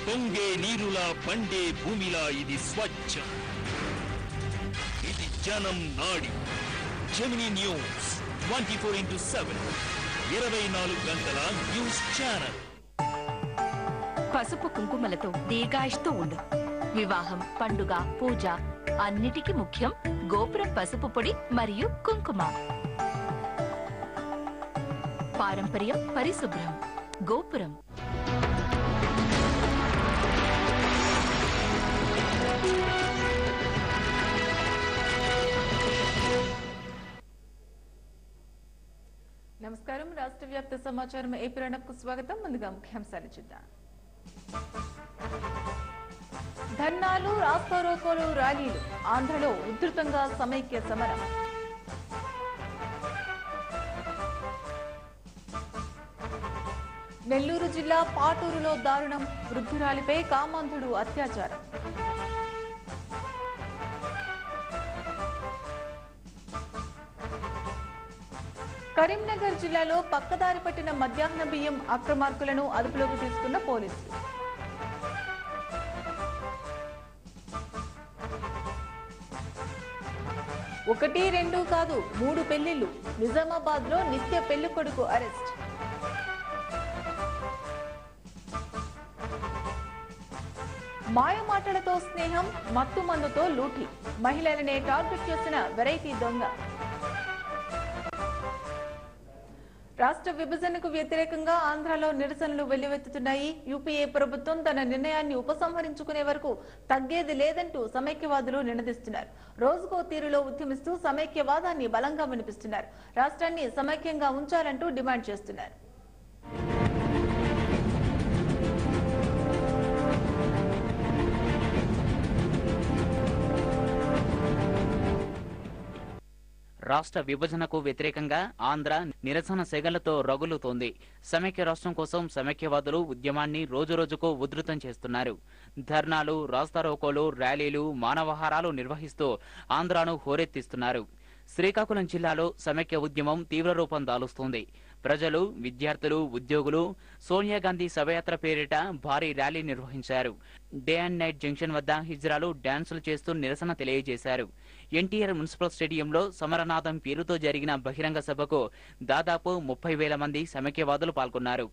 పొంగే నీరులా పండే భూమిలా ఇది స్వచ్ఛం. ఇది జనం నాడి. జెమినీ న్యూస్ 24/7 24 గంటల న్యూస్ ఛానల్. పసుపు కుంకుమలతో దీర్ఘాయుష్తో ఉండు. వివాహం, పండుగ, పూజ అన్నిటికీ ముఖ్యం గోపురం పసుపు పొడి మరియు కుంకుమ. పారంపర్యం, పరిశుభ్రం. గోపురం. నమస్కారం. రాష్ట్ర వ్యాప్త సమాచారం ఏపీరణకు స్వాగతం. ముందుగా ముఖ్యాంశాలు చూద్దాం. ధర్నాలు, రాస్తారోకోలు, ర్యాలీలు. ఆంధ్రలో ఉధృతంగా సమైక్య సమరం. నెల్లూరు జిల్లా పాటూరులో దారుణం. వృద్ధురాలిపై కామాంధుడు అత్యాచారం. కరీంనగర్ జిల్లాలో పక్కదారి పట్టిన మధ్యాహ్న బియ్యం అక్రమార్కులను అదుపులోకి తీసుకున్న పోలీసులు. ఒకటి, రెండు కాదు 3 పెళ్లిళ్లు. నిజామాబాద్ లో నిత్య పెళ్లి కొడుకు అరెస్ట్. మాయమాటలతో స్నేహం, మత్తు మందుతో లూటీ. మహిళలనే టార్గెట్ చేసిన వెరైటీ దొంగ. రాష్ట్ర విభజనకు వ్యతిరేకంగా ఆంధ్రాలో నిరసనలు వెల్లువెత్తుతున్నాయి. యూపీఏ ప్రభుత్వం తన నిర్ణయాన్ని ఉపసంహరించుకునే వరకు తగ్గేది లేదంటూ సమైక్యవాదులు నినదిస్తున్నారు. రోజుకో తీరులో ఉద్యమిస్తూ సమైక్యవాదాన్ని బలంగా వినిపిస్తున్నారు. రాష్ట్రాన్ని సమైక్యంగా ఉంచాలంటూ డిమాండ్ చేస్తున్నారు. రాష్ట్ర విభజనకు వ్యతిరేకంగా ఆంధ్ర నిరసన సెగలతో రగులుతోంది. సమైక్య రాష్ట్రం కోసం సమైక్యవాదులు ఉద్యమాన్ని రోజురోజుకు ఉధృతం చేస్తున్నారు. ధర్నాలు, రాస్తారోకోలు, ర్యాలీలు, మానవహారాలు నిర్వహిస్తూ ఆంధ్రాను హోరెత్తిస్తున్నారు. శ్రీకాకుళం జిల్లాలో సమైక్య ఉద్యమం తీవ్ర రూపం దాలుస్తోంది. ప్రజలు, విద్యార్థులు, ఉద్యోగులు సోనియా గాంధీ శవయాత్ర పేరిట భారీ ర్యాలీ నిర్వహించారు. డే అండ్ నైట్ జంక్షన్ వద్ద హిజ్రాలు డాన్సులు చేస్తూ నిరసన తెలియజేశారు. ఎన్టీఆర్ మున్సిపల్ స్టేడియంలో సమరనాథం పేరుతో జరిగిన బహిరంగ సభకు దాదాపు 30,000 మంది సమైక్యవాదులు పాల్గొన్నారు.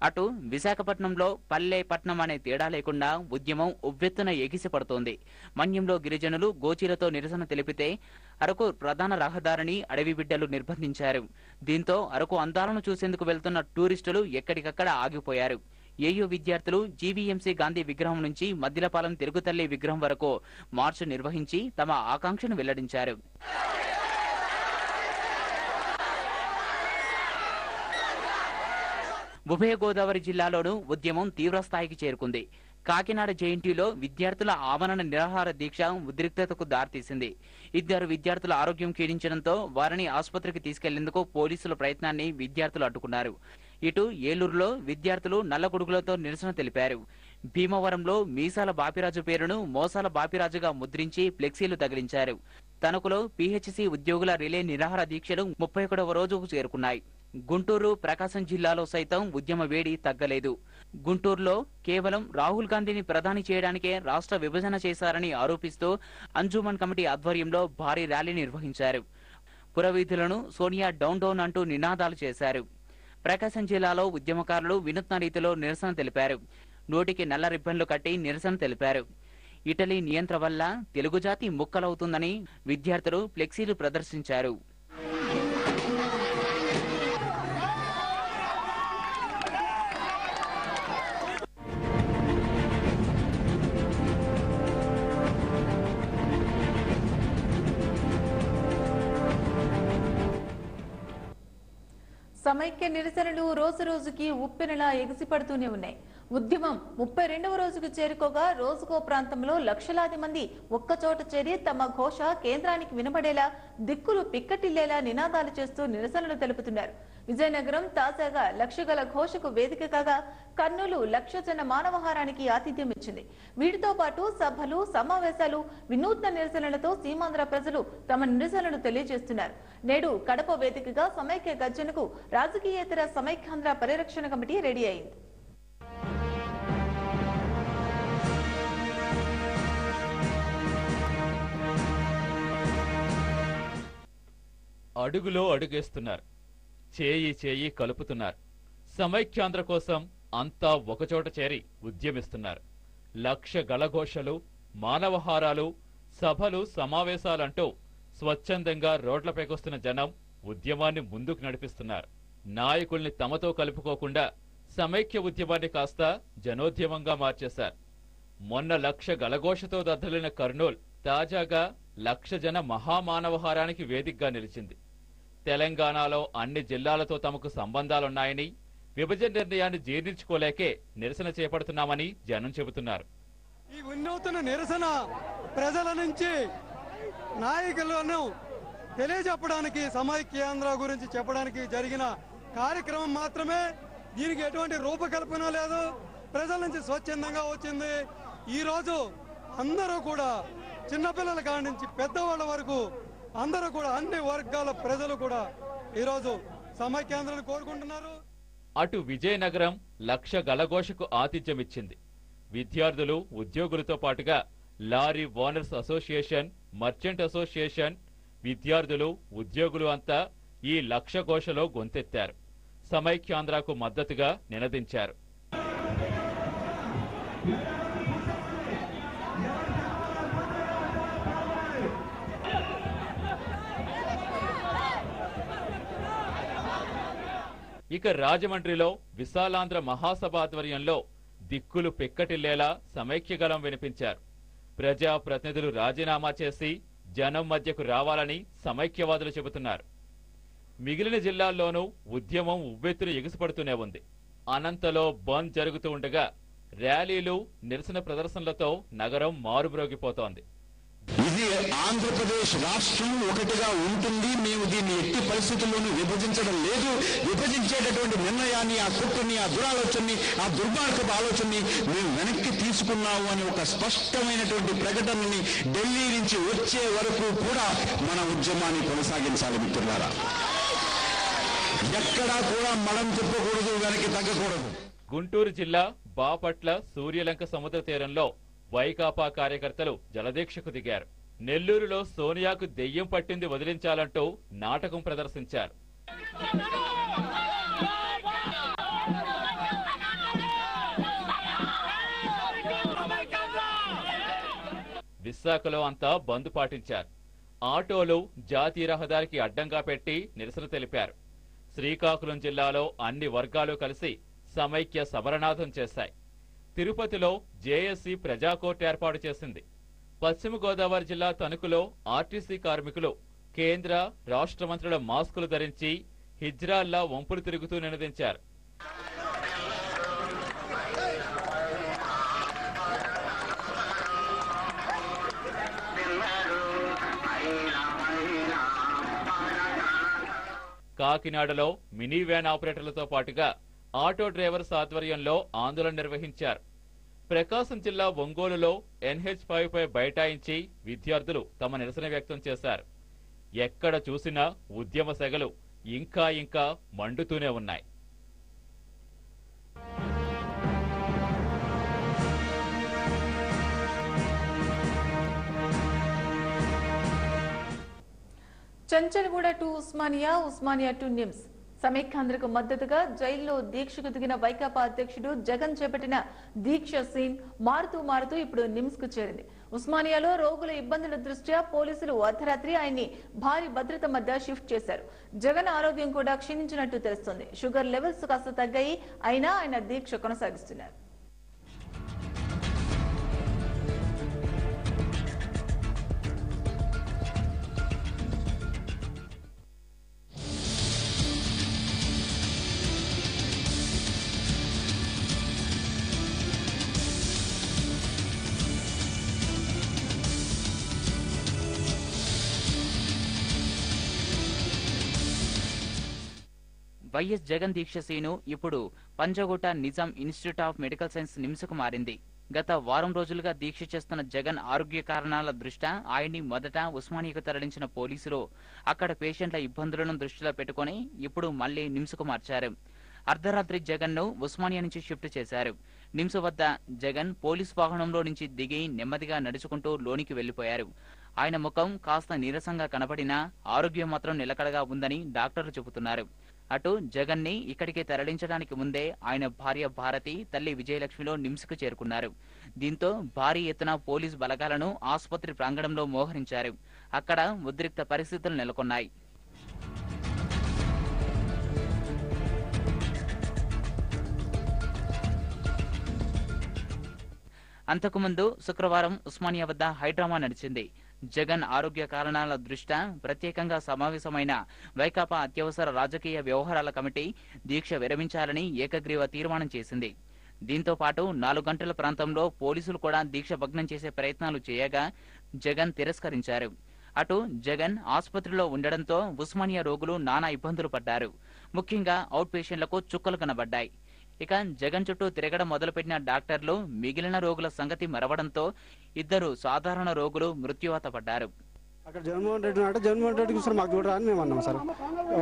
అటు విశాఖపట్నంలో పల్లె పట్నం అనే తేడా లేకుండా ఉద్యమం ఉవ్వెత్తున ఎగిసిపడుతోంది. మన్యంలో గిరిజనులు గోచీలతో నిరసన తెలిపితే అరకు ప్రధాన రహదారిని అడవి బిడ్డలు నిర్బంధించారు. దీంతో అరకు అందాలను చూసేందుకు వెళ్తున్న టూరిస్టులు ఎక్కడికక్కడ ఆగిపోయారు. ఏయూ విద్యార్థులు జీవీఎంసీ గాంధీ విగ్రహం నుంచి మద్దిలపాలెం తిరుగుతల్లి విగ్రహం వరకు మార్చు నిర్వహించి తమ ఆకాంక్షను వెల్లడించారు. ఉభయ గోదావరి జిల్లాలోనూ ఉద్యమం తీవ్రస్థాయికి చేరుకుంది. కాకినాడ జేఎన్టీలో విద్యార్థుల ఆమరణ నిరాహార దీక్ష ఉద్రిక్తతకు దారితీసింది. 2 విద్యార్థుల ఆరోగ్యం క్షీణించడంతో వారిని ఆసుపత్రికి తీసుకెళ్లేందుకు పోలీసుల ప్రయత్నాన్ని విద్యార్థులు అడ్డుకున్నారు. ఇటు ఏలూరులో విద్యార్థులు నల్లగొడుగులతో నిరసన తెలిపారు. భీమవరంలో మీసాల బాపిరాజు పేరును మోసాల బాపిరాజుగా ముద్రించి ఫ్లెక్సీలు తగిలించారు. తణుకులో పీహెచ్సీ ఉద్యోగుల రిలే నిరాహార దీక్షలు 31వ రోజుకు చేరుకున్నాయి. గుంటూరు, ప్రకాశం జిల్లాలో సైతం ఉద్యమ వేడి తగ్గలేదు. గుంటూరులో కేవలం రాహుల్ గాంధీని ప్రధాని చేయడానికే రాష్ట్ర విభజన చేశారని ఆరోపిస్తూ అంజుమన్ కమిటీ ఆధ్వర్యంలో భారీ ర్యాలీ నిర్వహించారు. పురవీధులను సోనియా డౌన్ డౌన్ అంటూ నినాదాలు చేశారు. ప్రకాశం జిల్లాలో ఉద్యమకారులు వినూత్న రీతిలో నిరసన తెలిపారు. నోటికి నల్ల రిబ్బన్లు కట్టి నిరసన తెలిపారు. ఇటలీ నియంత్రణ వల్ల తెలుగు జాతి ముక్కలవుతుందని విద్యార్థులు ఫ్లెక్సీలు ప్రదర్శించారు. సమైక్య నిరసనలు రోజు రోజుకి ఉప్పెనలా ఎగిసిపడుతూనే ఉన్నాయి. ఉద్యమం 32వ రోజుకు చేరుకోగా రోజుకో ప్రాంతంలో లక్షలాది మంది ఒక్కచోట చేరి తమ ఘోష కేంద్రానికి వినబడేలా దిక్కులు పిక్కటిల్లేలా నినాదాలు చేస్తూ నిరసనలు తెలుపుతున్నారు. విజయనగరం తాజాగా లక్షగల ఘోషకు వేదిక కాగా కర్నూలు లక్ష జన మానవహారానికి ఆతిథ్యం ఇచ్చింది. వీటితో పాటు సభలు, సమావేశాలు, వినూత్న నిరసనలతో సీమాంధ్ర ప్రజలు తమ నిరసనలు తెలియజేస్తున్నారు. నేడు కడప వేదికగా సమైక్య గర్జనకు రాజకీయేతర సమైక్యాంధ్ర పరిరక్షణ కమిటీ రెడీ అయింది. అడుగులో అడుగేస్తున్నారు, చేయి చేయి కలుపుతున్నారు. సమైక్యాంధ్ర కోసం అంతా ఒకచోట చేరి ఉద్యమిస్తున్నారు. లక్ష గళఘోషలు, మానవహారాలు, సభలు, సమావేశాలంటూ స్వచ్ఛందంగా రోడ్లపైకొస్తున్న జనం ఉద్యమాన్ని ముందుకు నడిపిస్తున్నారు. నాయకుల్ని తమతో కలుపుకోకుండా సమైక్య ఉద్యమాన్ని కాస్త జనోద్యమంగా మార్చేశారు. మొన్న లక్ష గళఘోషతో దద్దలిన కర్నూల్ తాజాగా లక్ష జన మహామానవహారానికి వేదికగా నిలిచింది. తెలంగాణలో అన్ని జిల్లాలతో తమకు సంబంధాలున్నాయని, విభజన నిర్ణయాన్ని జీర్ణించుకోలేకే నిరసన చేపడుతున్నామని జనం చెబుతున్నారు. ఈ వినూత్న నిరసన ప్రజల నుంచి నాయకులను తెలియజెప్పడానికి, సమైక్యాంధ్ర గురించి చెప్పడానికి జరిగిన కార్యక్రమం మాత్రమే. దీనికి ఎటువంటి రూపకల్పన లేదు. ప్రజల నుంచి స్వచ్ఛందంగా వచ్చింది. ఈరోజు అందరూ కూడా చిన్నపిల్లల కాడి నుంచి పెద్దవాళ్ళ వరకు అందరూ కూడా అన్ని వర్గాల ప్రజలు కూడా ఈరోజు సమైక్యాంధ్రను కోరుకుంటున్నారు. అటు విజయనగరం లక్ష గళఘోషకు ఆతిథ్యమిచ్చింది. విద్యార్థులు, ఉద్యోగులతో పాటుగా lorry owners association, merchant association, విద్యార్థులు, ఉద్యోగులు అంతా ఈ లక్ష ఘోషలో గొంతెత్తారు. సమైక్యాంధ్రకు మద్దతుగా నినదించారు. ఇక రాజమండ్రిలో విశాలాంధ్ర మహాసభ ఆధ్వర్యంలో దిక్కులు పెక్కటిల్లేలా సమైక్యగలం వినిపించారు. ప్రజా ప్రతినిధులు రాజీనామా చేసి జనం మధ్యకు రావాలని సమైక్యవాదులు చెబుతున్నారు. మిగిలిన జిల్లాల్లోనూ ఉద్యమం ఉవ్వెత్తున ఎగిసిపడుతూనే ఉంది. అనంతలో బంద్ జరుగుతూ ఉండగా ర్యాలీలు, నిరసన ప్రదర్శనలతో నగరం మారుమ్రోగిపోతోంది. ఇది ఆంధ్రప్రదేశ్ రాష్ట్రం ఒకటిగా ఉంటుంది. మేము దీన్ని ఎట్టి పరిస్థితుల్లోనూ విభజించడం లేదు. విభజించేటటువంటి నిర్ణయాన్ని, ఆ కుట్రని, ఆ దురాలోచనని, ఆ దుర్మార్గపు ఆలోచనని మేము వెనక్కి తీసుకున్నాము అని ఒక స్పష్టమైనటువంటి ప్రకటనని ఢిల్లీ నుంచి వచ్చే వరకు కూడా మన ఉద్యమాన్ని కొనసాగించాలి మిత్రులారా. ఎక్కడా కూడా మలం తిప్పకూడదు, వెనక్కి తగ్గకూడదు. గుంటూరు జిల్లా బాపట్ల సూర్యలంక సముద్ర తీరంలో వైకాపా కార్యకర్తలు జలదీక్షకు దిగారు. నెల్లూరులో సోనియాకు దెయ్యం పట్టింది వదిలించాలంటూ నాటకం ప్రదర్శించారు. విశాఖలో అంతా బంద్ పాటించారు. ఆటోలు జాతీయ రహదారికి అడ్డంగా పెట్టి నిరసన తెలిపారు. శ్రీకాకుళం జిల్లాలో అన్ని వర్గాలు కలిసి సమైక్య సమరనాథం చేశాయి. తిరుపతిలో జేఏసీ ప్రజాకోర్టు ఏర్పాటు చేసింది. పశ్చిమ గోదావరి జిల్లా తణుకులో ఆర్టీసీ కార్మికులు కేంద్ర, రాష్ట్ర మంత్రుల మాస్కులు ధరించి హిజ్రాల్లా వంపులు తిరుగుతూ నినదించారు. కాకినాడలో మినీ వ్యాన్ ఆపరేటర్లతో పాటుగా ఆటో డ్రైవర్స్ ఆధ్వర్యంలో ఆందోళన నిర్వహించారు. ప్రకాశం జిల్లా ఒంగోలులో NH5 పై బైఠాయించి విద్యార్థులు తమ నిరసన వ్యక్తం చేశారు. ఎక్కడ చూసినా ఉద్యమ సెగలు ఇంకా ఇంకా మండుతూనే ఉన్నాయి. Chanchalguda to Osmania, Osmania to NIMS. సమైక్యాంధ్రకు మద్దతుగా జైల్లో దీక్షకు దిగిన వైకాపా అధ్యక్షుడు జగన్ చేపట్టిన దీక్ష సీన్ మారుతూ ఇప్పుడు నిమ్స్ కు చేరింది. ఉస్మానియాలో రోగుల ఇబ్బందుల దృష్ట్యా పోలీసులు అర్ధరాత్రి ఆయన్ని భారీ భద్రత మధ్య షిఫ్ట్ చేశారు. జగన్ ఆరోగ్యం కూడా క్షీణించినట్టు తెలుస్తోంది. షుగర్ లెవెల్స్ కాస్త తగ్గాయి, అయినా ఆయన దీక్ష కొనసాగిస్తున్నారు. వైఎస్ జగన్ దీక్ష సీను ఇప్పుడు Panjagutta Nizam institute of medical science నిమ్స్కు మారింది. గత వారం రోజులుగా దీక్ష చేస్తున్న జగన్ ఆరోగ్య కారణాల దృష్ట్యా ఆయన్ని మొదట ఉస్మానియాకు తరలించిన పోలీసులు అక్కడ పేషెంట్ల ఇబ్బందులను దృష్టిలో పెట్టుకుని ఇప్పుడు మళ్లీ నిమ్స్కు మార్చారు. అర్ధరాత్రి జగన్ ను ఉస్మానియా నుంచి షిఫ్ట్ చేశారు. నిమ్స్ వద్ద జగన్ పోలీస్ వాహనంలో నుంచి దిగి నెమ్మదిగా నడుచుకుంటూ లోనికి వెళ్లిపోయారు. ఆయన ముఖం కాస్త నీరసంగా కనబడినా ఆరోగ్యం మాత్రం నిలకడగా ఉందని డాక్టర్లు చెబుతున్నారు. అటు జగన్ ని ఇక్కడికి తరలించడానికి ముందే ఆయన భార్య భారతి, తల్లి విజయలక్ష్మిలో నిమ్స్కు చేరుకున్నారు. దీంతో భారీ ఎత్తున పోలీసు బలగాలను ఆసుపత్రి ప్రాంగణంలో మోహరించారు. అక్కడ ఉద్రిక్త పరిస్థితులు నెలకొన్నాయి. అంతకుముందు శుక్రవారం ఉస్మానియా వద్ద హైడ్రామా నడిచింది. జగన్ ఆరోగ్య కారణాల దృష్ట్యా ప్రత్యేకంగా సమావేశమైన వైకాపా అత్యవసర రాజకీయ వ్యవహారాల కమిటీ దీక్ష విరమించాలని ఏకగ్రీవ తీర్మానం చేసింది. దీంతో పాటు 4 గంటల ప్రాంతంలో పోలీసులు కూడా దీక్ష భగ్నం చేసే ప్రయత్నాలు చేయగా జగన్ తిరస్కరించారు. అటు జగన్ ఆసుపత్రిలో ఉండడంతో ఉస్మానియా రోగులు నానా ఇబ్బందులు పడ్డారు. ముఖ్యంగా అవుట్ పేషెంట్లకు చుక్కలు కనబడ్డాయి. ఇక జగన్ చుట్టూ తిరగడం మొదలుపెట్టిన డాక్టర్లు మిగిలిన రోగుల సంగతి మరవడంతో 2 సాధారణ రోగులు మృత్యువాత పడ్డారు. అక్కడ జగన్మోహన్ రెడ్డి అంటే జగన్మోహన్ రెడ్డికి సార్ మాకు చూడరా అని మేము అన్నాం సార్.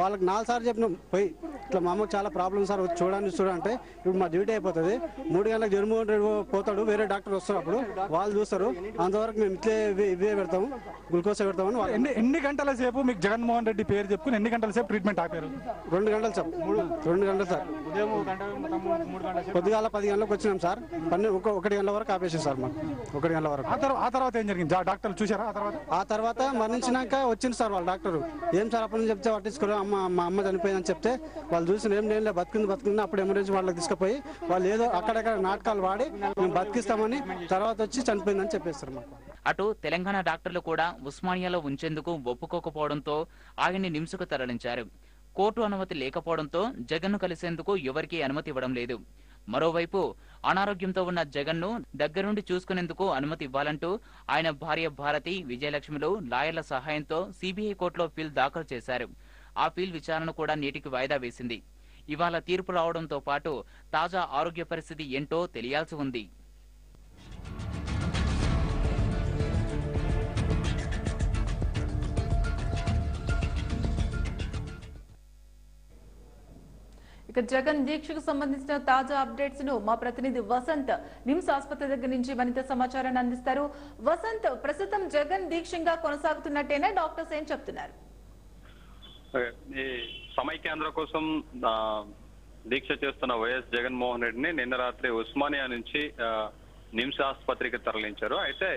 వాళ్ళకి 4 సార్లు చెప్పినాం పోయి ఇట్లా మా అమ్మకు చాలా ప్రాబ్లమ్ సార్ చూడంటే ఇప్పుడు మా డ్యూటీ అయిపోతుంది. 3 గంటలకు జగన్మోహన్ రెడ్డి పోతాడు, వేరే డాక్టర్ వస్తారు, అప్పుడు వాళ్ళు చూస్తారు. అంతవరకు మేము ఇట్లే ఇవే పెడతాము, గ్లూకోజ్ పెడతామని. ఎన్ని గంటల సేపు మీకు జగన్మోహన్ రెడ్డి పేరు చెప్పుకుని ఎన్ని గంటల సేపు ట్రీట్మెంట్ ఆపారు? 2 గంటలు సార్, 2 గంటలు సార్. పొద్దుగాల 10 గంటలకు వచ్చినాం సార్. 1 గంటల వరకు ఆపేసాం సార్ మాకు. 1 గంటల వరకు. ఆ తర్వాత ఏం జరిగింది? డాక్టర్లు చూసారా? ఆ తర్వాత మరణించినాక వచ్చింది సార్ వాళ్ళ డాక్టర్. ఏం సార్ అప్పటి నుంచి చెప్తే పట్టించుకోరు, మా అమ్మ చనిపోయిందని చెప్తే వాళ్ళు చూసిన ఏం లేదు బతుకుంది. అప్పుడు ఎమర్జెన్సీ వాళ్ళకి తీసుకుపోయి వాళ్ళు ఏదో అక్కడక్కడ నాటకాలు వాడి మేము బతికిస్తామని తర్వాత వచ్చి చనిపోయిందని చెప్పేస్తారు మాకు. అటు తెలంగాణ డాక్టర్లు కూడా ఉస్మానియాలో ఉంచేందుకు ఒప్పుకోకపోవడంతో ఆయన్ని నిమ్స్కు తరలించారు. కోర్టు అనుమతి లేకపోవడంతో జగన్ను కలిసేందుకు ఎవరికీ అనుమతి ఇవ్వడం లేదు. మరోవైపు అనారోగ్యంతో ఉన్న జగన్ను దగ్గరుండి చూసుకునేందుకు అనుమతి ఇవ్వాలంటూ ఆయన భార్య భారతి, విజయలక్ష్మిలు లాయర్ల సహాయంతో సిబిఐ కోర్టులో పిల్ దాఖలు చేశారు. ఆ పిల్ విచారణ కూడా నేటికి వాయిదా వేసింది. ఇవాళ తీర్పు రావడంతో పాటు తాజా ఆరోగ్య పరిస్థితి ఏంటో తెలియాల్సి ఉంది. ఇక జగన్ దీక్షకు సంబంధించిన తాజా అప్డేట్స్ ను మా ప్రతినిధి వసంత్ నిమ్స్ ఆసుపత్రి దగ్గర నుంచి మరింత సమాచారాన్ని అందిస్తారు. వసంత్, ప్రస్తుతం జగన్ దీక్షంగా కొనసాగుతున్నట్టేనా? డాక్టర్స్ ఏం చెప్తున్నారు? ఈ సమైక్యాంధ్ర కోసం దీక్ష చేస్తున్న వైఎస్ జగన్మోహన్ రెడ్డిని నిన్న రాత్రి ఉస్మానియా నుంచి నిమ్స్ ఆసుపత్రికి తరలించారు. అయితే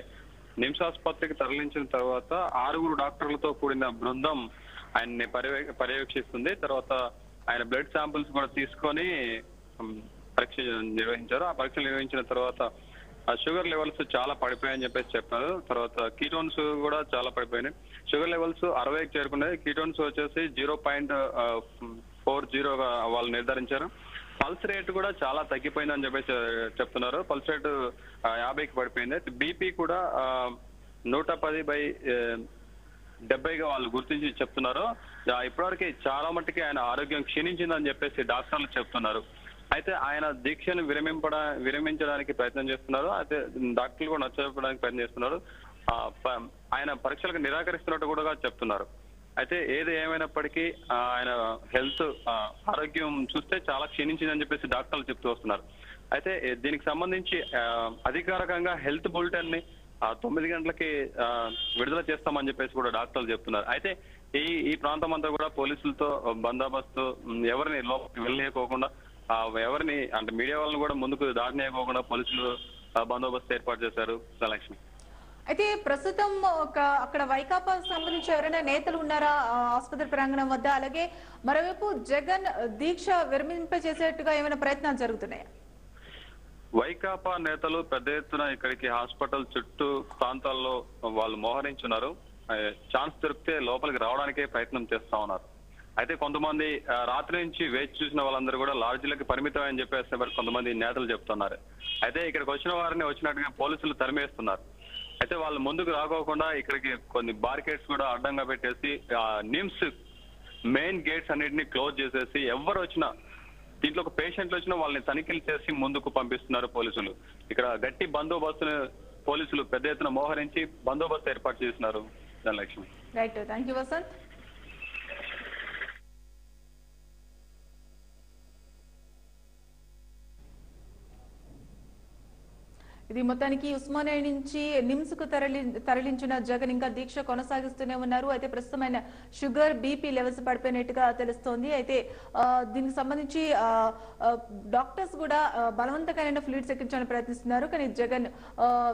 నిమ్స్ ఆసుపత్రికి తరలించిన తర్వాత 6 డాక్టర్లతో కూడిన బృందం ఆయన్ని పర్యవేక్షిస్తుంది. తర్వాత ఆయన బ్లడ్ శాంపిల్స్ కూడా తీసుకొని పరీక్ష నిర్వహించారు. ఆ పరీక్షలు నిర్వహించిన తర్వాత షుగర్ లెవెల్స్ చాలా పడిపోయాయని చెప్పేసి చెప్పారు. తర్వాత కీటోన్స్ కూడా చాలా పడిపోయినాయి. షుగర్ లెవెల్స్ 60కి చేరుకున్నాయి. కీటోన్స్ వచ్చేసి 0.40గా వాళ్ళు నిర్ధారించారు. పల్స్ రేట్ కూడా చాలా తగ్గిపోయిందని చెప్పేసి చెప్తున్నారు. పల్స్ రేట్ 50కి పడిపోయింది. బీపీ కూడా 110/70గా వాళ్ళు గుర్తించి చెప్తున్నారు. ఇప్పటివరకు చాలా మట్టుకి ఆయన ఆరోగ్యం క్షీణించిందని చెప్పేసి డాక్టర్లు చెప్తున్నారు. అయితే ఆయన దీక్షను విరమించడానికి ప్రయత్నం చేస్తున్నారు. అయితే డాక్టర్లు కూడా నచ్చజెప్పడానికి ప్రయత్నం చేస్తున్నారు. ఆయన పరీక్షలకు నిరాకరిస్తున్నట్టు కూడా చెప్తున్నారు. అయితే ఏది ఏమైనప్పటికీ ఆయన హెల్త్ ఆరోగ్యం చూస్తే చాలా క్షీణించిందని చెప్పేసి డాక్టర్లు చెప్తూ వస్తున్నారు. అయితే దీనికి సంబంధించి అధికారికంగా హెల్త్ బులెటిన్ ని 9 గంటలకి విడుదల చేస్తామని చెప్పేసి కూడా డాక్టర్లు చెప్తున్నారు. అయితే ఈ ప్రాంతం అంతా కూడా పోలీసులతో బందోబస్తు, ఎవరిని లోపలికి వెళ్ళలేకోకుండా, ఎవరిని అంటే మీడియా వాళ్ళని కూడా ముందుకు దాటనేయకోకుండా పోలీసులు బందోబస్తు ఏర్పాటు చేశారు. లక్ష్మి, అయితే ప్రస్తుతం అక్కడ వైకాపా సంబంధించి ఎవరైనా నేతలు ఉన్నారా ఆసుపత్రి ప్రాంగణం వద్ద? అలాగే మరోవైపు జగన్ దీక్ష విరమింపజేసేట్టుగా ఏమైనా ప్రయత్నాలు జరుగుతున్నాయా? వైకాపా నేతలు పెద్ద ఎత్తున ఇక్కడికి హాస్పిటల్ చుట్టూ ప్రాంతాల్లో వాళ్ళు మోహరించున్నారు. ఛాన్స్ దొరికితే లోపలికి రావడానికే ప్రయత్నం చేస్తా ఉన్నారు. అయితే కొంతమంది రాత్రి నుంచి వేచి చూసిన వాళ్ళందరూ కూడా లాడ్జీలకి పరిమితం అని చెప్పేస్తే మరి కొంతమంది నేతలు చెప్తున్నారు. అయితే ఇక్కడికి వచ్చిన వారిని వచ్చినట్టుగా పోలీసులు తరిమేస్తున్నారు. అయితే వాళ్ళు ముందుకు రాకోకుండా ఇక్కడికి కొన్ని బారికేడ్స్ కూడా అడ్డంగా పెట్టేసి నిమ్స్ మెయిన్ గేట్స్ అన్నిటిని క్లోజ్ చేసేసి ఎవరు వచ్చినా దీంట్లో ఒక పేషెంట్లు వచ్చినా వాళ్ళని తనిఖీలు చేసి ముందుకు పంపిస్తున్నారు పోలీసులు. ఇక్కడ గట్టి బందోబస్తును పోలీసులు పెద్ద ఎత్తున మోహరించి బందోబస్తు ఏర్పాటు చేస్తున్నారు. Dhanalakshmi. Right, thank you Vasanth. ఇది మొత్తానికి ఉస్మానియా నుంచి నిమ్స్ కు తరలించిన జగన్ ఇంకా దీక్ష కొనసాగిస్తూనే ఉన్నారు. అయితే ప్రస్తుతం ఆయన షుగర్ బీపీ లెవెల్స్ పడిపోయినట్టుగా తెలుస్తోంది. అయితే దీనికి సంబంధించి డాక్టర్స్ కూడా బలవంతకరమైన ఫ్లూయిడ్స్ ఎక్కించాలని ప్రయత్నిస్తున్నారు. కానీ జగన్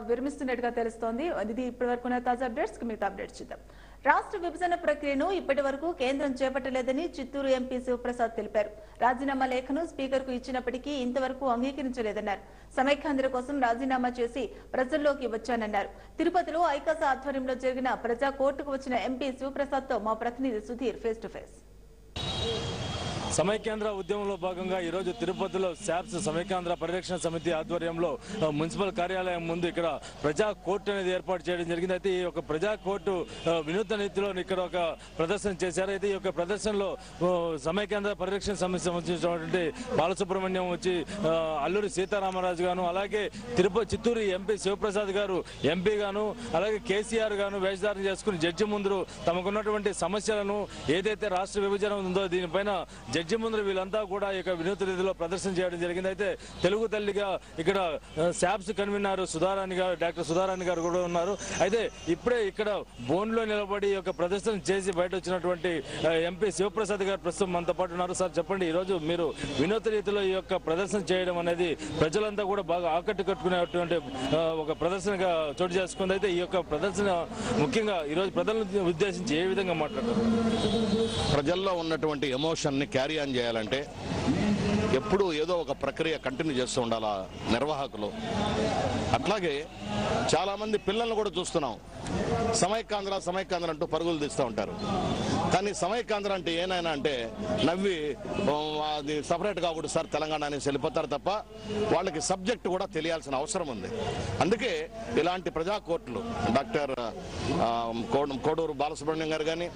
విరమిస్తున్నట్టుగా తెలుస్తోంది. ఇది ఇప్పటి వరకు తాజా అప్డేట్స్. మిగతా అప్డేట్స్ చూద్దాం. రాష్ట్ర విభజన ప్రక్రియను ఇప్పటి వరకు కేంద్రం చేపట్టలేదని చిత్తూరు ఎంపీ శివప్రసాద్ తెలిపారు. రాజీనామా లేఖను స్పీకర్ కు ఇచ్చినప్పటికీ ఇంతవరకు అంగీకరించలేదన్నారు. సమైక్యాంధ్ర కోసం రాజీనామా చేసి ప్రజల్లోకి వచ్చానన్నారు. తిరుపతిలో ఐకాస ఆధ్వర్యంలో జరిగిన ప్రజా కోర్టుకు వచ్చిన ఎంపీ శివప్రసాద్ తో మా ప్రతినిధి Sudheer face to face. Samaikyandhra ఉద్యమంలో భాగంగా ఈరోజు తిరుపతిలో శాప్స్ సమైక్యాంధ్ర పరిరక్షణ సమితి ఆధ్వర్యంలో మున్సిపల్ కార్యాలయం ముందు ఇక్కడ ప్రజా కోర్టు అనేది ఏర్పాటు చేయడం జరిగింది. అయితే ఈ యొక్క ప్రజా కోర్టు వినూత్న రీతిలో ఇక్కడ ఒక ప్రదర్శన చేశారు. అయితే ఈ యొక్క ప్రదర్శనలో సమైక్యాంధ్ర పరిరక్షణ సమితి సంబంధించినటువంటి బాలసుబ్రహ్మణ్యం వచ్చి అల్లూరి సీతారామరాజు గాను, అలాగే చిత్తూరు ఎంపీ శివప్రసాద్ గారు ఎంపీ గాను, అలాగే కేసీఆర్ గాను వేషధారణ చేసుకుని జడ్జి ముందు తమకున్నటువంటి సమస్యలను ఏదైతే రాష్ట్ర విభజన ఉందో దీనిపైన జడ్జి ముందు వీళ్ళంతా కూడా ఇక వినూత్న రీతిలో ప్రదర్శన చేయడం జరిగింది. అయితే తెలుగు తల్లిగా ఇక్కడ శాప్స్ కన్వీనర్ సుధారాణి గారు, డాక్టర్ సుధారాణి గారు కూడా ఉన్నారు. అయితే ఇప్పుడే ఇక్కడ బోన్లో నిలబడి ఒక ప్రదర్శన చేసి బయట వచ్చినటువంటి ఎంపీ శివప్రసాద్ గారు ప్రస్తుతం మనతో పాటు ఉన్నారు. సార్ చెప్పండి, ఈరోజు మీరు వినూత్న రీతిలో ఈ యొక్క ప్రదర్శన చేయడం అనేది ప్రజలంతా కూడా బాగా ఆకట్టుకునేటువంటి ఒక ప్రదర్శనగా చోటు చేసుకుంది. అయితే ఈ యొక్క ప్రదర్శన ముఖ్యంగా ఈరోజు ప్రజలను ఉద్దేశించి ఏ విధంగా మాట్లాడారు? ప్రజల్లో ఉన్నటువంటి ఎమోషన్ని క్యారీ ఆన్ చేయాలంటే ఎప్పుడు ఏదో ఒక ప్రక్రియ కంటిన్యూ చేస్తూ ఉండాలా నిర్వాహకులు. అట్లాగే చాలామంది పిల్లలను కూడా చూస్తున్నాం, సమైక్యాంధ్ర సమైక్యాంధ్ర అంటూ పరుగులు తీస్తూ ఉంటారు. కానీ సమైక్యాంధ్ర అంటే ఏనైనా అంటే నవ్వి అది సపరేట్ కాకూడదు సార్ తెలంగాణ అనేసి వెళ్ళిపోతారు తప్ప వాళ్ళకి సబ్జెక్ట్ కూడా తెలియాల్సిన అవసరం ఉంది. అందుకే ఇలాంటి ప్రజా కోర్టులు డాక్టర్ కోడూరు బాలసుబ్రహ్మణ్యం గారు కానీ,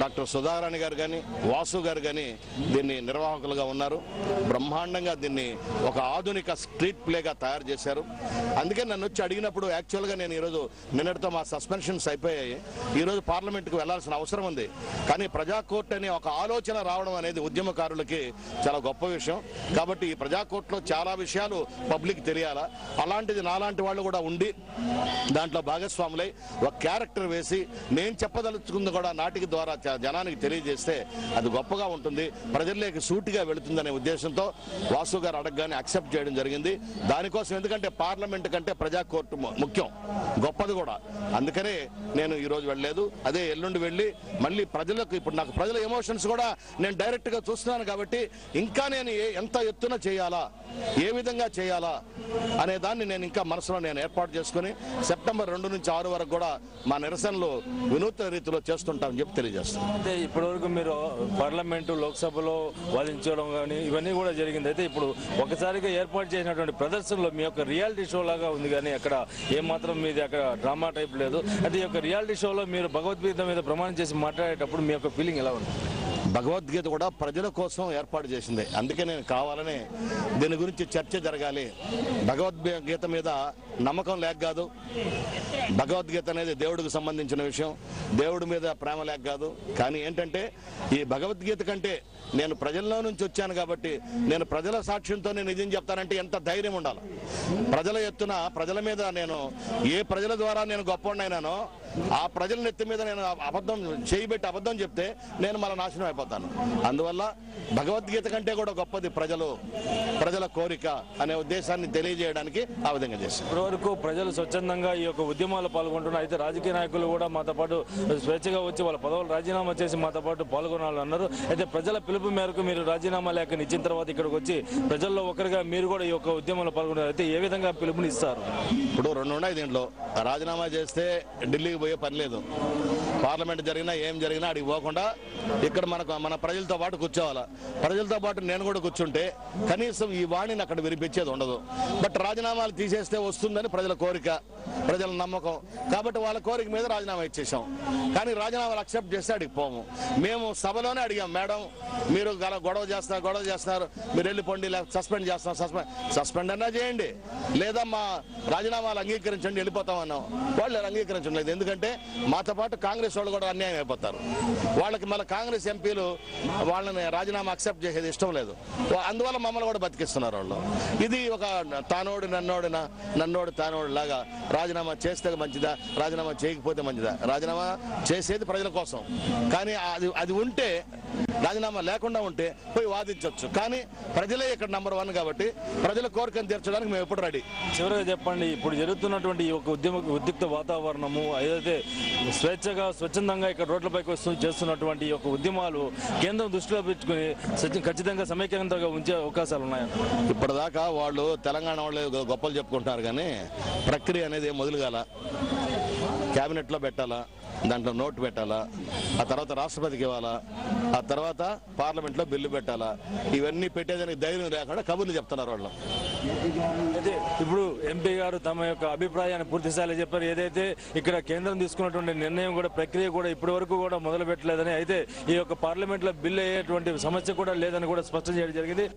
డాక్టర్ సుధారాణి గారు కానీ, వాసు గారు కానీ దీన్ని నిర్వాహకులుగా ఉన్నారు. బ్రహ్మాండంగా దీన్ని ఒక ఆధునిక స్ట్రీట్ ప్లేగా తయారు చేశారు. అందుకే నన్ను వచ్చి అడిగినప్పుడు యాక్చువల్గా నేను ఈరోజు నిన్నటితో మా సస్పెన్షన్స్ అయిపోయాయి. ఈరోజు పార్లమెంట్కి వెళ్లాల్సిన అవసరం ఉంది. కానీ ప్రజా కోర్టు అనే ఒక ఆలోచన రావడం అనేది ఉద్యమకారులకి చాలా గొప్ప విషయం. కాబట్టి ఈ ప్రజా కోర్టులో చాలా విషయాలు పబ్లిక్ తెలియాలా. అలాంటిది నాలాంటి వాళ్ళు కూడా ఉండి దాంట్లో భాగస్వాములై ఒక క్యారెక్టర్ వేసి నేను చెప్పదలుచుకుంది కూడా నాటికి ద్వారా జనానికి తెలియజేస్తే అది గొప్పగా ఉంటుంది, ప్రజల్లోకి సూటిగా వెళుతుందనే ఉద్దేశంతో వాసు గారు అడగగానే అక్సెప్ట్ చేయడం జరిగింది. దానికోసం ఎందుకంటే పార్లమెంట్ కంటే ప్రజా కోర్టు ముఖ్యం, గొప్పది కూడా. అందుకనే నేను ఈరోజు వెళ్ళలేదు. అదే ఎల్లుండి వెళ్ళి మళ్ళీ ప్రజలకు ఇప్పుడు నాకు ప్రజల ఎమోషన్స్ కూడా నేను డైరెక్ట్ గా చూస్తున్నాను. కాబట్టి ఇంకా నేను ఎంత ఎత్తున చేయాలా, ఏ విధంగా చేయాలా అనే దాన్ని నేను ఇంకా మనసులో నేను ఏర్పాటు చేసుకుని సెప్టెంబర్ 2 నుంచి 6 వరకు కూడా మా నిరసనలు వినూత్న రీతిలో చేస్తుంటామని చెప్పి తెలియజేస్తాను. అయితే ఇప్పటివరకు మీరు పార్లమెంటు లోక్సభలో వాదించడం కానీ ఇవన్నీ కూడా జరిగింది. అయితే ఇప్పుడు ఒకసారిగా ఏర్పాటు చేసినటువంటి ప్రదర్శనలో మీ యొక్క రియాలిటీ షో లాగా ఉంది, కానీ అక్కడ ఏమాత్రం మీది అక్కడ డ్రామా టైప్ లేదు. అయితే ఈ యొక్క రియాలిటీ షోలో మీరు భగవద్గీత మీద ప్రమాణం చేసి మాట్లాడేటప్పుడు మీ యొక్క ఫీలింగ్ ఎలా ఉంది? భగవద్గీత కూడా ప్రజల కోసం ఏర్పాటు చేసింది. అందుకే నేను కావాలనే దీని గురించి చర్చ జరగాలి. భగవద్గీత మీద నమ్మకం లేక కాదు, భగవద్గీత అనేది దేవుడికి సంబంధించిన విషయం, దేవుడి మీద ప్రేమ లేక కాదు. కానీ ఏంటంటే ఈ భగవద్గీత కంటే నేను ప్రజల్లో నుంచి వచ్చాను కాబట్టి నేను ప్రజల సాక్ష్యంతో నేను నిజం చెప్తానంటే ఎంత ధైర్యం ఉండాలి. ప్రజల ఎత్తున ప్రజల మీద నేను ఏ ప్రజల ద్వారా నేను గొప్పవాడినైనానో ఆ ప్రజల నెత్తి మీద నేను అబద్ధం చేయబెట్టి అబద్ధం చెప్తే నేను మళ్ళీ నాశనం అయిపోతాను. అందువల్ల భగవద్గీత కంటే కూడా గొప్పది ప్రజల కోరిక అనే ఉద్దేశాన్ని తెలియజేయడానికి ఆ విధంగా చేశారు. ఇప్పటివరకు ప్రజలు స్వచ్ఛందంగా ఈ యొక్క ఉద్యమాలు పాల్గొంటున్నారు. అయితే రాజకీయ నాయకులు కూడా మాతో పాటు స్వేచ్ఛగా వచ్చి వాళ్ళ పదవులు రాజీనామా చేసి మాతో పాటు పాల్గొనాలని అన్నారు. అయితే ప్రజల పిలుపు మేరకు మీరు రాజీనామా లేఖను ఇచ్చిన తర్వాత ఇక్కడికి వచ్చి ప్రజల్లో ఒకరిగా మీరు కూడా ఈ యొక్క ఉద్యమంలో పాల్గొన్నారు. అయితే ఏ విధంగా పిలుపుని ఇస్తారు? ఇప్పుడు 2 ఉన్నాయి దీంట్లో. రాజీనామా చేస్తే ఢిల్లీకి పోయే పని లేదు. పార్లమెంట్ జరిగినా ఏం జరిగినా అడిగి పోకుండా ఇక్కడ మన ప్రజలతో పాటు కూర్చోవాలా. ప్రజలతో పాటు నేను కూడా కూర్చుంటే కనీసం ఈ వాణిని అక్కడ వినిపించేది ఉండదు. బట్ రాజీనామాలు తీసేస్తే వస్తుందని ప్రజల కోరిక, ప్రజల నమ్మకం. కాబట్టి వాళ్ళ కోరిక మీద రాజీనామా ఇచ్చేసాం. కానీ రాజీనామాలు అక్సెప్ట్ చేస్తే అడిగి పోము. మేము సభలోనే అడిగాం, మేడం మీరు గొడవ చేస్తున్నారు, మీరు వెళ్ళిపోండి, లేకపోతే సస్పెండ్ చేస్తాం, సస్పెండ్ అన్నా చేయండి, లేదా మా రాజీనామాలు అంగీకరించండి, వెళ్ళిపోతామన్నాం. వాళ్ళు అంగీకరించలేదు. ఎందుకంటే మాతో పాటు కాంగ్రెస్ వాళ్ళు కూడా అన్యాయం అయిపోతారు. వాళ్ళకి మళ్ళీ కాంగ్రెస్ ఎంపీలు వాళ్ళని రాజీనామా అక్సెప్ట్ చేసేది ఇష్టం లేదు. అందువల్ల మమ్మల్ని కూడా బతికిస్తున్నారు వాళ్ళు. ఇది ఒక తానోడు నన్నోడు తానోడు లాగా. రాజీనామా చేస్తే మంచిదా, రాజీనామా చేయకపోతే మంచిదా? రాజీనామా చేసేది ప్రజల కోసం. కానీ అది ఉంటే, రాజీనామా లేకుండా ఉంటే పోయి వాదించవచ్చు. కానీ ప్రజలే ఇక్కడ నంబర్ 1 కాబట్టి ప్రజల కోరికను తీర్చడానికి మేము ఎప్పుడు రెడీ. చివరిగా చెప్పండి, ఇప్పుడు జరుగుతున్నటువంటి ఈ ఒక ఉద్రిక్త వాతావరణము ఏదైతే స్వచ్ఛందంగా ఇక్కడ రోడ్లపైకి చేస్తున్నటువంటి ఒక ఉద్యమాలు కేంద్రం దృష్టిలో పెట్టుకుని ఖచ్చితంగా సమైక్యంగా ఉంచే అవకాశాలు ఉన్నాయా? ఇప్పటిదాకా వాళ్ళు తెలంగాణ వాళ్ళు గొప్పలు చెప్పుకుంటారు, కానీ ప్రక్రియ అనేది మొదలుగాల. క్యాబినెట్లో పెట్టాలా, దాంట్లో నోటు పెట్టాలా, ఆ తర్వాత రాష్ట్రపతికి ఇవ్వాలా, ఆ తర్వాత పార్లమెంట్లో బిల్లు పెట్టాలా. ఇవన్నీ పెట్టేదానికి ధైర్యం లేకుండా కబుర్లు చెప్తున్నారు వాళ్ళు. అయితే ఇప్పుడు ఎంపీ గారు తమ యొక్క అభిప్రాయాన్ని పూర్తిస్థాయిలో చెప్పారు. ఏదైతే ఇక్కడ కేంద్రం తీసుకున్నటువంటి నిర్ణయం కూడా, ప్రక్రియ కూడా ఇప్పటి వరకు కూడా మొదలు పెట్టలేదని, అయితే ఈ యొక్క పార్లమెంట్లో బిల్లు అయ్యేటువంటి సమస్య కూడా లేదని కూడా స్పష్టం చేయడం జరిగింది.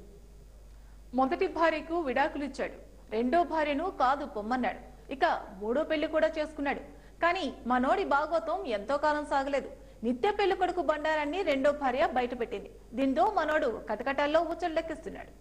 మొదటి భార్యకు విడాకులు ఇచ్చాడు, రెండో భార్యను కాదు పొమ్మన్నాడు, ఇక మూడో పెళ్లి కూడా చేసుకున్నాడు. కానీ మనోడి భాగవతం ఎంతో కాలం సాగలేదు. నిత్య పెళ్లి కొడుకు బండారాన్ని రెండో భార్య బయటపెట్టింది. దీంతో మనోడు కటకటాల్లో ఊచలెక్కిస్తున్నాడు.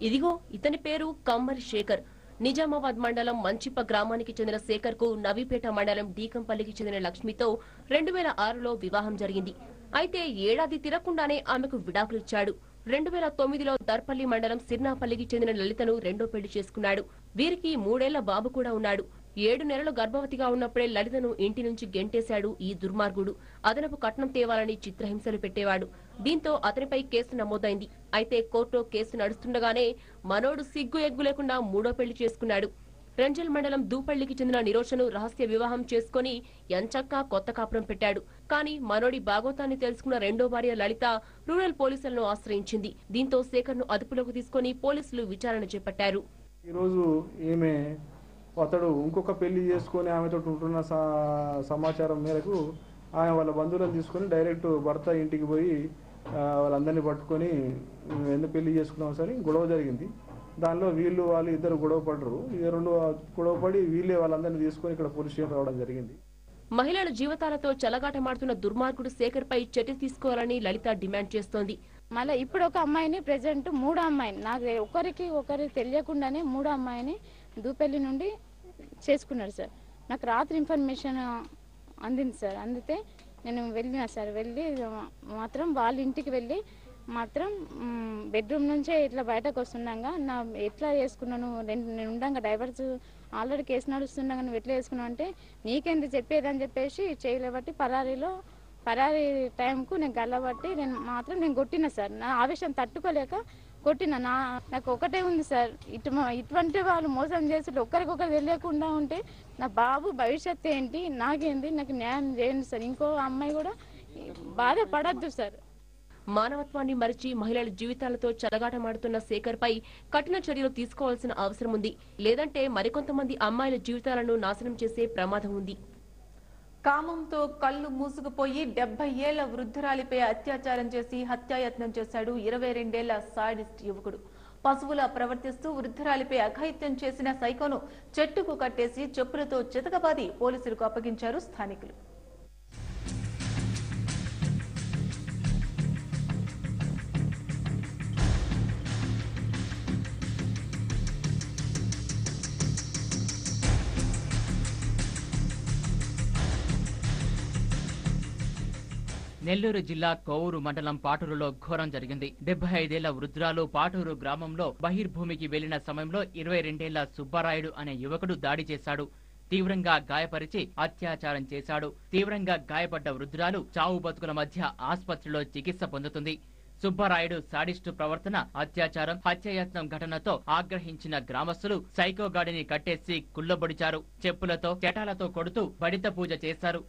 ఇదిగో ఇతని పేరు కమ్మరి శేఖర్. నిజామాబాద్ మండలం మంచిప్ప గ్రామానికి చెందిన శేఖర్ కు నవీపేట మండలం డీకంపల్లికి చెందిన లక్ష్మితో 2006లో వివాహం జరిగింది. అయితే ఏడాది తిరగకుండానే ఆమెకు విడాకులిచ్చాడు. 2009లో దర్పల్లి మండలం సిర్నాపల్లికి చెందిన లలితను రెండో పెళ్లి చేసుకున్నాడు. వీరికి 3 ఏళ్ల బాబు కూడా ఉన్నాడు. 7 నెలలు గర్భవతిగా ఉన్నప్పుడే లలితను ఇంటి నుంచి గెంటేశాడు ఈ దుర్మార్గుడు. అదనపు కట్నం తేవాలని చిత్రహింసలు పెట్టేవాడు. దీంతో అతనిపై కేసు నమోదైంది. అయితే కోర్టులో కేసు నడుస్తుండగానే మనోడు సిగ్గు ఎగ్గు లేకుండా మూడో పెళ్లి చేసుకున్నాడు. రంజల్ మండలం దూపల్లికి చెందిన నిరోషను రహస్య వివాహం చేసుకుని ఎంచక్కా కొత్త కాపురం పెట్టాడు. కానీ మనోడి భాగవతాన్ని తెలుసుకున్న రెండో భార్య లలిత రూరల్ పోలీసులను ఆశ్రయించింది. దీంతో శేఖర్ ను అదుపులోకి తీసుకుని పోలీసులు విచారణ చేపట్టారు. ఈరోజు ఈమె అతడు ఇంకొక పెళ్లి చేసుకొని ఆమెతో ఉంటున్న సమాచారం మేరకు ఆమె వాళ్ళ బంధువులను తీసుకొని డైరెక్ట్ భర్త ఇంటికి పోయి వాళ్ళందరినీ పట్టుకొని ఎందుకు పెళ్లి చేసుకున్నాం సరే గొడవ జరిగింది. దానిలో వాళ్ళు ఇద్దరు గొడవ పడరు. రెండు గొడవ పడి వీళ్ళే వాళ్ళందరినీ తీసుకొని ఇక్కడ పోలీస్ స్టేషన్ రావడం జరిగింది. మహిళల జీవితాలతో చెలగాటమాడుతున్న దుర్మార్గుడు శేఖర్ పై చర్య తీసుకోవాలని లలిత డిమాండ్ చేస్తోంది. మళ్ళీ ఇప్పుడు ఒక అమ్మాయిని ప్రెసెంట్ 3వ అమ్మాయిని నాకు ఒకరికి తెలియకుండానే 3వ అమ్మాయిని దూపల్లి నుండి చేసుకున్నాడు సార్. నాకు రాత్రి ఇన్ఫర్మేషన్ అందింది సార్. అందితే నేను వెళ్ళినా సార్. వెళ్ళి మాత్రం వాళ్ళ ఇంటికి వెళ్ళి మాత్రం బెడ్రూమ్ నుంచే ఇట్లా బయటకు వస్తుండగా నా ఎట్లా చేసుకున్నాను, నేను ఉండగా డైవర్స్ ఆల్రెడీ కేసు నడుస్తుండగా నువ్వు ఎట్లా చేసుకున్నావు అంటే నీకేంది చెప్పేదని చెప్పేసి చేయలేబట్టి పరారీ టైంకు నేను గల్లబట్టి నేను కొట్టిన సార్. నా ఆవేశం తట్టుకోలేక కొట్టిన. నాకు ఒకటే ఉంది సార్, ఇటువంటి వాళ్ళు మోసం చేసి ఒకరికొకరు తెలియకుండా ఉంటే నా బాబు భవిష్యత్తు ఏంటి, నాకేంటి, నాకు న్యాయం చేయండి సార్. ఇంకో అమ్మాయి కూడా బాధపడద్దు సార్. మానవత్వాన్ని మరిచి మహిళల జీవితాలతో చెలగాటమాడుతున్న శేఖర్ పై కఠిన చర్యలు తీసుకోవాల్సిన అవసరం ఉంది. లేదంటే మరికొంతమంది అమ్మాయిల జీవితాలను నాశనం చేసే ప్రమాదం ఉంది. కామంతో కళ్ళు మూసుకుపోయి 70 ఏళ్ల వృద్ధురాలిపై అత్యాచారం చేసి హత్యాయత్నం చేశాడు 22 ఏళ్ల సాడిస్ట్ యువకుడు. పశువులా ప్రవర్తిస్తూ వృద్ధురాలిపై అఘాయిత్యం చేసిన సైకోను చెట్టుకు కట్టేసి చెప్పులతో చితకబాది పోలీసులకు అప్పగించారు స్థానికులు. నెల్లూరు జిల్లా కోవూరు మండలం పాటూరులో ఘోరం జరిగింది. 75 ఏళ్ల వృద్ధురాలు పాటూరు గ్రామంలో బహిర్భూమికి వెళ్లిన సమయంలో 22 ఏళ్ల సుబ్బారాయుడు అనే యువకుడు దాడి చేశాడు. తీవ్రంగా గాయపరిచి అత్యాచారం చేశాడు. తీవ్రంగా గాయపడ్డ వృద్ధురాలు చావు బతుకుల మధ్య ఆసుపత్రిలో చికిత్స పొందుతుంది. సుబ్బారాయుడు సాడిస్టు ప్రవర్తన, అత్యాచారం, హత్యాయత్నం ఘటనతో ఆగ్రహించిన గ్రామస్తులు సైకోగాడిని కట్టేసి కుళ్లబొడిచారు. చెప్పులతో చెటాలతో కొడుతూ బడిత పూజ చేశారు.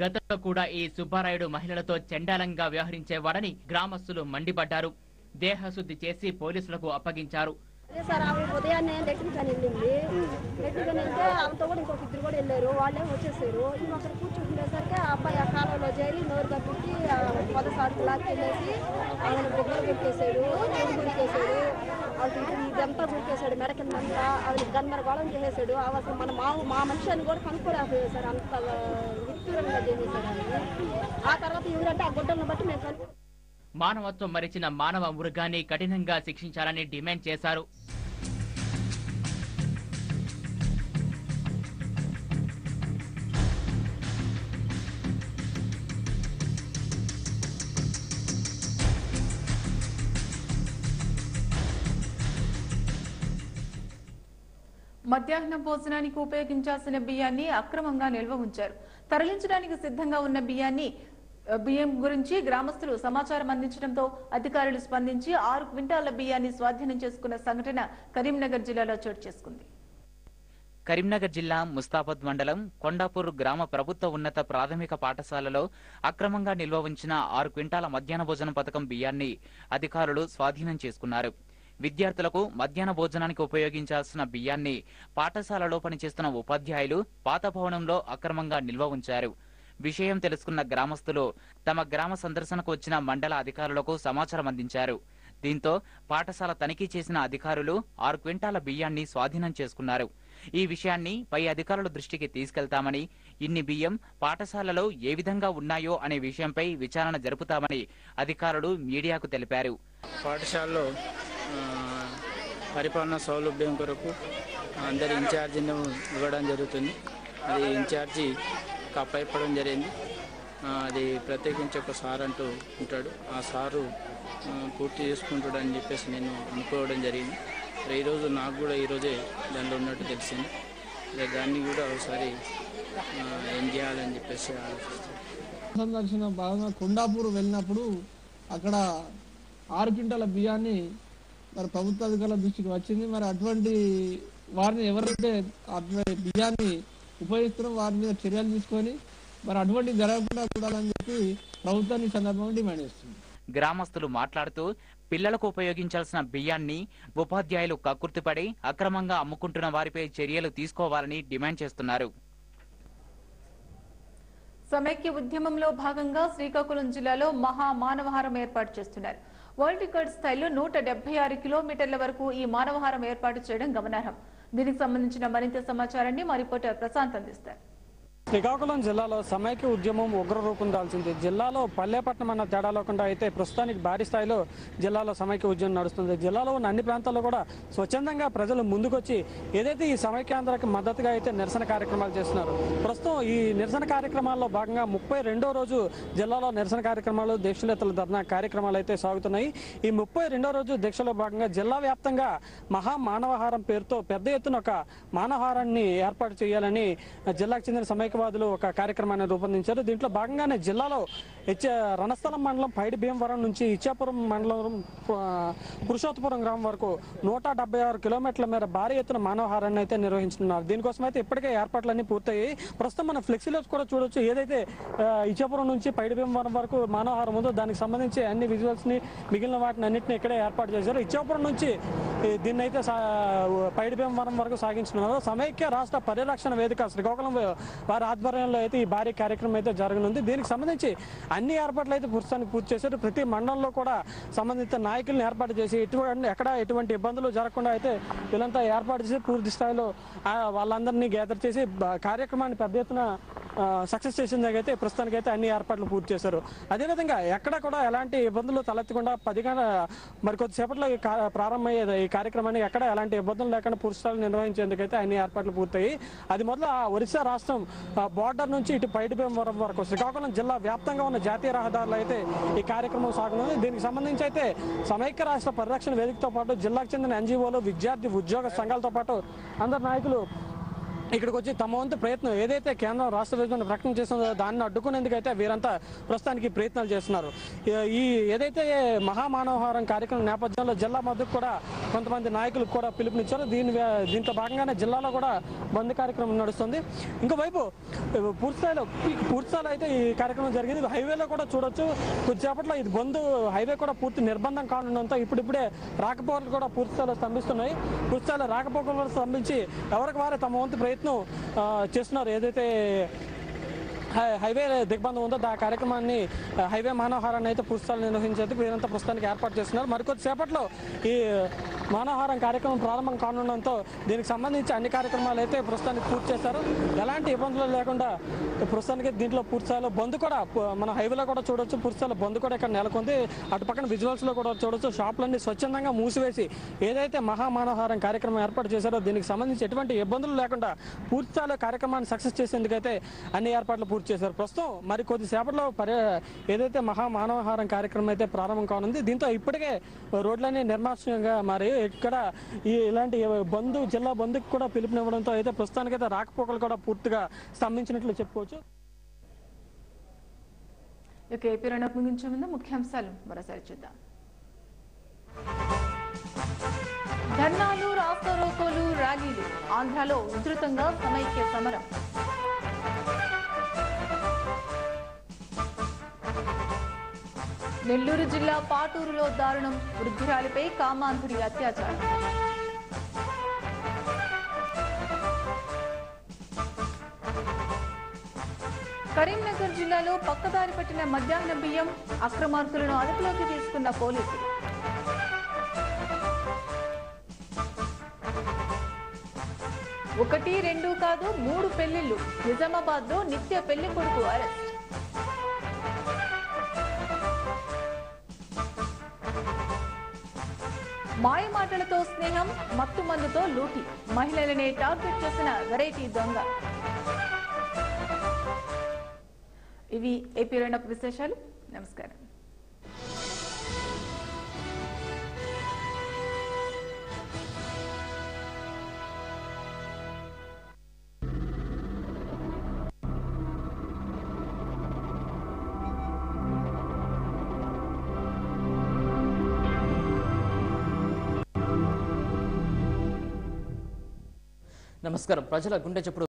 గతంలో కూడా ఈ సుబ్బారాయుడు మహిళలతో చండాలంగా వ్యవహరించేవాడని గ్రామస్తులు మండిపడ్డారు. దేహశుద్ధి చేసి పోలీసులకు అప్పగించారు. సార్ ఆమె ఉదయాన్నే లెట్రిన్ కానీ వెళ్ళింది. లెట్రిన్ వెళ్తే ఆమెతో కూడా ఇంకొక ఇద్దరు కూడా వెళ్ళారు. వాళ్ళే వచ్చేసారు. ఈమె అక్కడ కూర్చుంటుండేసరికి ఆ అబ్బాయి ఆ కాలంలో చేరి నోరు కట్టుకి పొదసాటు లాక్కి వెళ్ళేసి ఆమెను బొగ్గలు కొట్టేశాడు, చెడు కొరికేశాడు, ఇదంతా కొరికేశాడు, మెడ కిందంతా ఆమెను గందరగోళం చేసేసాడు. అసలు మా మనిషి అని కూడా కనుక్కోలేకపోయాడు సార్, అంత విస్తూరంగా చేసేసాడు ఆయన. ఆ తర్వాత ఎవరంటే ఆ గుడ్డలను బట్టి మేము కనుక్కో. మానవత్వం మరిచిన మానవ మృగాన్ని కఠినంగా శిక్షించాలని డిమాండ్ చేశారు. మధ్యాహ్న భోజనానికి ఉపయోగించాల్సిన బియ్యాన్ని అక్రమంగా నిల్వ ఉంచారు. తరలించడానికి సిద్ధంగా ఉన్న బియ్యం గురించి గ్రామస్తులు సమాచారం అందించడంతో అధికారులు స్పందించి 6 క్వింటాల బియ్యాన్ని స్వాధీనం చేసుకున్న సంఘటన కరీంనగర్ జిల్లాలో చోటు చేసుకుంది. కరీంనగర్ జిల్లా ముస్తాబాద్ మండలం కొండాపూర్ గ్రామ ప్రభుత్వ ఉన్నత ప్రాథమిక పాఠశాలలో అక్రమంగా నిల్వ ఉంచిన 6 క్వింటాల మధ్యాహ్న భోజన పథకం బియ్యాన్ని అధికారులు స్వాధీనం చేసుకున్నారు. విద్యార్థులకు మధ్యాహ్న భోజనానికి ఉపయోగించాల్సిన బియ్యాన్ని పాఠశాలలో పనిచేస్తున్న ఉపాధ్యాయులు పాత భవనంలో అక్రమంగా నిల్వ ఉంచారు. విషయం తెలుసుకున్న గ్రామస్తులు తమ గ్రామ సందర్శనకు వచ్చిన మండల అధికారులకు సమాచారం అందించారు. దీంతో పాఠశాల తనిఖీ చేసిన అధికారులు 6 క్వింటాల బియ్యాన్ని స్వాధీనం చేసుకున్నారు. ఈ విషయాన్ని పై అధికారుల దృష్టికి తీసుకెళ్తామని, ఇన్ని బియ్యం పాఠశాలలో ఏ విధంగా ఉన్నాయో అనే విషయంపై విచారణ జరుపుతామని అధికారులు మీడియాకు తెలిపారు. పాఠశాలలో పరిపాలన సౌలభ్యం కొరకు అందరి ఇన్ఛార్జిని ఇవ్వడం జరుగుతుంది. అది ఇన్ఛార్జి అప్పైపడం జరిగింది. అది ప్రత్యేకించి ఒక సార్ అంటూ ఉంటాడు. ఆ సారు పూర్తి చేసుకుంటాడు అని చెప్పేసి నేను అనుకోవడం జరిగింది. ఈరోజు నాకు కూడా ఈరోజే దానిలో ఉన్నట్టు తెలిసింది. దాన్ని కూడా ఒకసారి ఏం చేయాలని చెప్పేసి ఆలోచిస్తాను. సందర్శన భాగంగా కొండాపూర్ వెళ్ళినప్పుడు అక్కడ 6 క్వింటాల బియ్యాన్ని మరి ప్రభుత్వ అధికారుల దృష్టికి వచ్చింది. మరి అటువంటి వారిని ఎవరైతే బియ్యాన్ని ఉపయోగిస్తున్నారో వారి మీద చర్యలు తీసుకొని మరి అటువంటి జరగకుండా చూడాలని చెప్పి ప్రభుత్వాన్ని సందర్భంగా డిమాండ్ చేస్తుంది. గ్రామస్తులు మాట్లాడుతూ పిల్లలకు ఉపయోగించాల్సిన బియ్యాన్ని ఉపాధ్యాయులు కక్కుర్తిపడి అక్రమంగా అమ్ముకుంటున్న వారిపై చర్యలు తీసుకోవాలని డిమాండ్ చేస్తున్నారు. సమైక్య ఉద్యమంలో భాగంగా శ్రీకాకుళం జిల్లాలో మహా మానవహారం ఏర్పాటు చేస్తున్నారు. వరల్డ్ రికార్డ్ స్థాయిలో 176 కిలోమీటర్ల వరకు ఈ మానవహారం ఏర్పాటు చేయడం గమనార్హం. దీనికి సంబంధించిన మరింత సమాచారాన్ని మా రిపోర్టర్ ప్రశాంత్ అందిస్తారు. శ్రీకాకుళం జిల్లాలో సమైక్య ఉద్యమం ఉగ్ర రూపం దాల్చింది. జిల్లాలో పల్లెపట్నం అన్న తేడా లేకుండా అయితే ప్రస్తుతానికి భారీ స్థాయిలో జిల్లాలో సమైక్య ఉద్యమం నడుస్తుంది. జిల్లాలో ఉన్న అన్ని ప్రాంతాల్లో కూడా స్వచ్ఛందంగా ప్రజలు ముందుకొచ్చి ఏదైతే ఈ సమైక్యాంధ్రకి మద్దతుగా అయితే నిరసన కార్యక్రమాలు చేస్తున్నారు. ప్రస్తుతం ఈ నిరసన కార్యక్రమాల్లో భాగంగా 32వ రోజు జిల్లాలో నిరసన కార్యక్రమాలు, దీక్షలేతల ధర్నా కార్యక్రమాలు అయితే సాగుతున్నాయి. ఈ 32వ రోజు దీక్షలో భాగంగా జిల్లా వ్యాప్తంగా మహా మానవహారం పేరుతో పెద్ద ఎత్తున ఒక మానవహారాన్ని ఏర్పాటు చేయాలని జిల్లాకు చెందిన సమైక్య వాదులు ఒక కార్యక్రమాన్ని రూపొందించారు. దీంట్లో భాగంగానే జిల్లాలో రణస్థలం మండలం పైడి భీమవరం నుంచి ఇచ్చాపురం మండలం పురుషోత్తపురం గ్రామం వరకు 176 కిలోమీటర్ల మేర భారీ ఎత్తున మానవహారాన్ని అయితే నిర్వహించుతున్నారు. దీనికోసం అయితే ఇప్పటికే ఏర్పాట్లన్నీ పూర్తయ్యాయి. ప్రస్తుతం మన ఫ్లెక్సీలో కూడా చూడొచ్చు. ఏదైతే ఇచ్చాపురం నుంచి పైడి భీమవరం వరకు మానవహారం ఉందో దానికి సంబంధించి అన్ని విజువల్స్ ని మిగిలిన వాటిని అన్నింటినీ ఇక్కడే ఏర్పాటు చేశారు. ఇచ్చాపురం నుంచి దీన్ని అయితే పైడి భీమవరం వరకు సాగించుతున్నారు. సమైక్య రాష్ట్ర పరిరక్షణ వేదిక శ్రీకాకుళం వారి ఆధ్వర్యంలో అయితే ఈ భారీ కార్యక్రమం అయితే జరగనుంది. దీనికి సంబంధించి అన్ని ఏర్పాట్లు అయితే ప్రస్తుతానికి పూర్తి చేశారు. ప్రతి మండలంలో కూడా సంబంధిత నాయకులను ఏర్పాటు చేసి ఎటువంటి ఇబ్బందులు జరగకుండా అయితే వీళ్ళంతా ఏర్పాటు చేసి పూర్తి స్థాయిలో వాళ్ళందరినీ గ్యాదర్ చేసి కార్యక్రమాన్ని పెద్ద ఎత్తున సక్సెస్ చేసేందుకైతే ప్రస్తుతానికైతే అన్ని ఏర్పాట్లు పూర్తి చేశారు. అదేవిధంగా ఎక్కడ కూడా ఎలాంటి ఇబ్బందులు తలెత్తకుండా మరి కొద్దిసేపట్లో ప్రారంభమయ్యే ఈ కార్యక్రమాన్ని ఎక్కడ ఎలాంటి ఇబ్బందులు లేకుండా పూర్తిస్థాయిలో నిర్వహించేందుకైతే అన్ని ఏర్పాట్లు పూర్తయి అది మొదలు ఒరిస్సా రాష్ట్రం బోర్డర్ నుంచి ఇటు పైడిభీమవరం వరకు శ్రీకాకుళం జిల్లా వ్యాప్తంగా ఉన్న జాతీయ రహదారులు అయితే ఈ కార్యక్రమం సాగుతుంది. దీనికి సంబంధించి అయితే సమైక్య రాష్ట్ర పరిరక్షణ వేదికతో పాటు జిల్లాకు చెందిన ఎన్జిఓలు, విద్యార్థి ఉద్యోగ సంఘాలతో పాటు అందరు నాయకులు ఇక్కడికి వచ్చి తమ వంతు ప్రయత్నం ఏదైతే కేంద్రం రాష్ట్ర విభజన ప్రకటన చేస్తుందో దాన్ని అడ్డుకునేందుకైతే వీరంతా ప్రస్తుతానికి ప్రయత్నాలు చేస్తున్నారు. ఈ ఏదైతే మహామానవహారం కార్యక్రమం నేపథ్యంలో జిల్లా మధ్యకు కూడా కొంతమంది నాయకులకు కూడా పిలుపునిచ్చారు. దీంతో భాగంగానే జిల్లాలో కూడా బంద్ కార్యక్రమం నడుస్తుంది. ఇంకోవైపు పూర్తిస్థాయిలో అయితే ఈ కార్యక్రమం జరిగింది. హైవేలో కూడా చూడొచ్చు కొద్దిసేపట్లో ఇది బంద్ హైవే కూడా పూర్తి నిర్బంధం కానుండంతో ఇప్పుడిప్పుడే రాకపోకలు కూడా పూర్తిస్థాయిలో స్తంభిస్తున్నాయి. పూర్తిస్థాయిలో రాకపోకలు కూడా స్తంభించి ఎవరికి వారే తమ వంతు ప్రయత్నం చేస్తున్నారు. ఏదైతే హైవే దిగ్బంధం ఉందో ఆ కార్యక్రమాన్ని హైవే మానవహారాన్ని అయితే పూర్తిస్థాయిలో నిర్వహించేందుకు వీరంతా ప్రస్తుతానికి ఏర్పాటు చేస్తున్నారు. మరికొద్ది సేపట్లో ఈ మానవహారం కార్యక్రమం ప్రారంభం కానుండడంతో దీనికి సంబంధించి అన్ని కార్యక్రమాలు అయితే ప్రస్తుతానికి పూర్తి చేశారు. ఎలాంటి ఇబ్బందులు లేకుండా ప్రస్తుతానికి దీంట్లో పూర్తిస్థాయిలో బంద్ కూడా మన హైవేలో కూడా చూడొచ్చు. పూర్తిస్థాయిలో బంద్ కూడా ఇక్కడ నెలకొంది. అటు పక్కన విజువల్స్ లో కూడా చూడొచ్చు. షాపులన్నీ స్వచ్ఛందంగా మూసివేసి ఏదైతే మహామానవహారం కార్యక్రమం ఏర్పాటు చేశారో దీనికి సంబంధించి ఎటువంటి ఇబ్బందులు లేకుండా పూర్తిస్థాయిలో కార్యక్రమాన్ని సక్సెస్ చేసేందుకైతే అన్ని ఏర్పాట్లు పూర్తి చేశారు. ప్రస్తుతం మరి కొద్దిసేపట్లో ఏదైతే మహామానవహారం కార్యక్రమం అయితే ప్రారంభం కానుంది. దీంతో ఇప్పటికే రోడ్లన్నీ నిర్మానుష్యంగా మారి ఇక్కడ ఇలాంటి జిల్లా బంద్కు కూడా పిలుపునివ్వడంతో అయితే ప్రస్తుతానికైతే రాకపోకలు కూడా పూర్తిగా స్తంభించినట్లు చెప్పుకోవచ్చు. ఏపీ రణం ముగించే ముందు ముఖ్యాంశాలు మరోసారి చూద్దాం. ధర్నాలు, రాస్తారోకోలు, ర్యాలీలు, ఆంధ్రాలో ఉధృతంగా సమైక్య సమరం. నెల్లూరు జిల్లా పాటూరులో దారుణం, వృద్ధురాలిపై కామాంధుడి అత్యాచారం. కరీంనగర్ జిల్లాలో పక్కదారి పట్టిన మధ్యాహ్న బియ్యం, అక్రమార్కులను అదుపులోకి తీసుకున్న పోలీసులు. ఒకటి రెండు కాదు 3 పెళ్లిళ్లు, నిజామాబాద్ లో నిత్య పెళ్లి కొడుకు అరెస్ట్. మాయమాటలతో స్నేహం, మత్తు మందుతో లూటి, మహిళలనే టార్గెట్ చేసిన వెరైటీ దొంగ. ఇవి ఏపీ రణప్ విశేషాలు. నమస్కారం. నమస్కారం. ప్రజల గుండె చప్పుడు